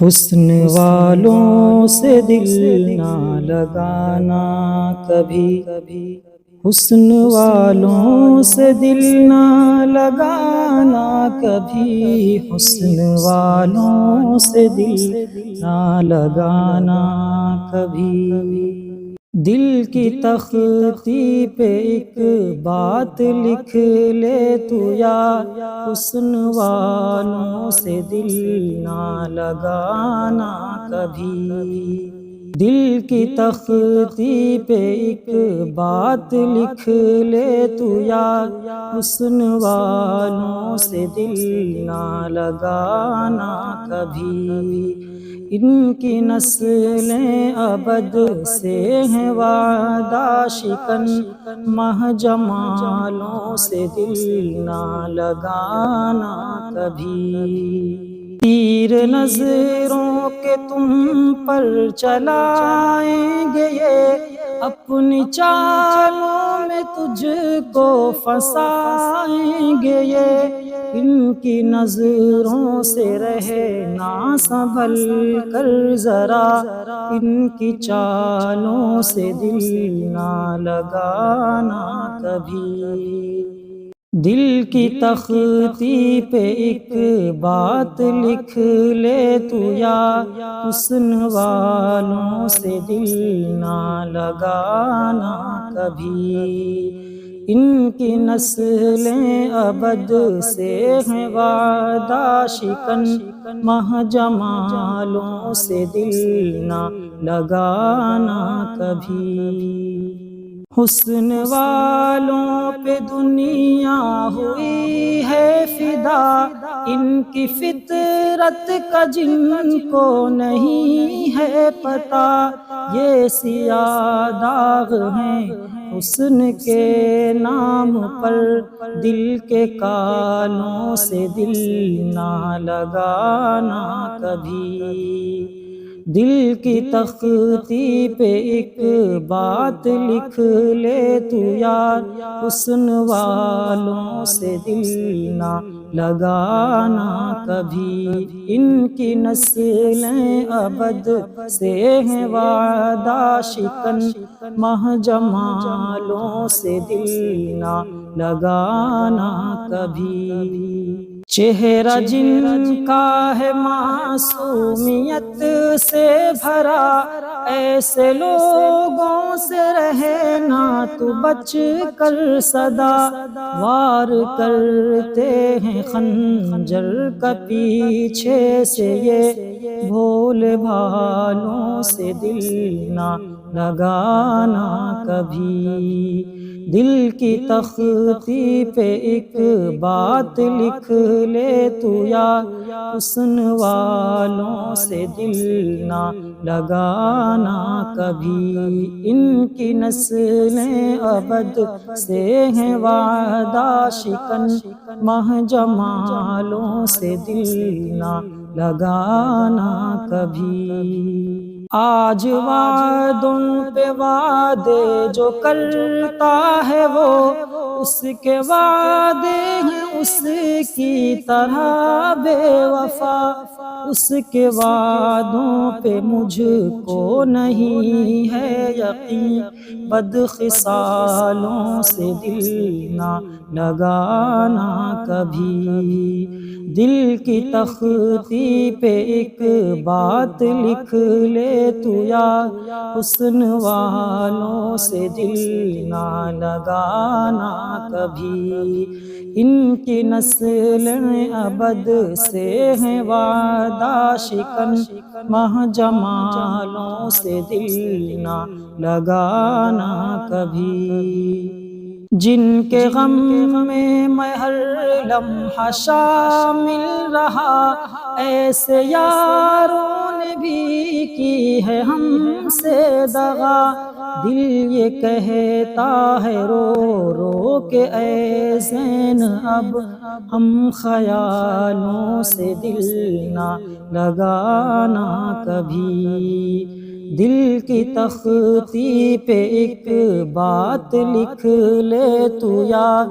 حسن والوں سے دل نہ لگانا کبھی، حسن والوں سے دل نہ لگانا کبھی، حسن والوں سے دل نہ لگانا کبھی۔ دل کی تختی پہ ایک بات لکھ لے تو یار، حسن والوں سے دل نہ لگانا کبھی۔ دل کی تختی پہ ایک بات لکھ لے تو یار، حسن والوں سے دل نہ لگانا کبھی۔ ان کی نسلیں ابد سے ہیں وعدہ شکن، مہ جمالوں سے دل نہ لگانا کبھی۔ تیر نظروں کے تم پر چلائیں گے یہ، اپنی چالوں میں تجھ کو پھنسائیں گے یہ۔ ان کی نظروں سے رہنا سنبھل کر ذرا، ان کی چالوں سے دل نہ لگانا کبھی۔ دل کی تختی پہ ایک بات لکھ لے تو یار، حسن والوں سے دل نہ لگانا کبھی۔ ان کی نسلیں ابد سے ہیں وعدہ شکن، مہ جمالوں سے دل نہ لگانا کبھی۔ حسن والوں پہ دنیا ہوئی ہے فدا، ان کی فطرت کا جن کو نہیں ہے پتہ، یہ سیاہ داغ ہیں حسن کے نام پر، دل کے کالوں سے دل نہ لگانا کبھی۔ دل کی تختی پہ ایک بات لکھ لے تو یار، حسن والوں سے دل نہ لگانا کبھی۔ ان کی نسلیں ابد سے ہیں وعدہ شکن، مہ جمالوں سے دل نہ لگانا کبھی۔ چہرہ جن کا ہے معصومیت سے بھرا، ایسے لوگوں سے رہنا تو بچ کر سدا، وار کرتے ہیں خنجر کا پیچھے سے یہ، بھولے بھالوں سے دل نہ لگانا کبھی۔ دل کی تختی پہ ایک بات لکھ لے تو یار، حسن والوں سے دل نہ لگانا کبھی۔ ان کی نسلیں ابد سے ہیں وعدہ شکن، مہ جمالوں سے دل نہ لگانا کبھی۔ آج وعدوں پہ وعدے جو کرتا ہے وہ، اس کے وعدے ہیں اس کی طرح بے وفا، اس کے وعدوں پہ مجھ کو نہیں ہے یقین، بد خصالوں سے دل نہ لگانا کبھی۔ دل کی تختی پہ ایک بات لکھ لے تو یار، حسن والوں سے دل نہ لگانا کبھی۔ ان کی نسلیں ابد سے ہیں وعدہ شکن، مہ جمالوں سے دل نہ لگانا کبھی۔ جن کے غم میں میں ہر لمحہ شامل رہا، ایسے یاروں نے بھی کی ہے ہم سے دغا، دل یہ کہتا ہے رو رو کے اے زین، اب ہم خیالوں سے دل نہ لگانا کبھی۔ دل کی تختی پہ ایک بات لکھ لے تو یار،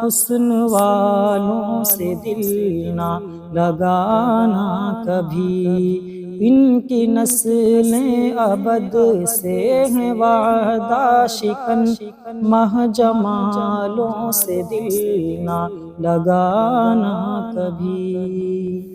حسن والوں سے دل نہ لگانا کبھی۔ ان کی نسلیں ابد سے ہیں وعدہ شکن، مہ جمالوں سے دل نہ لگانا کبھی۔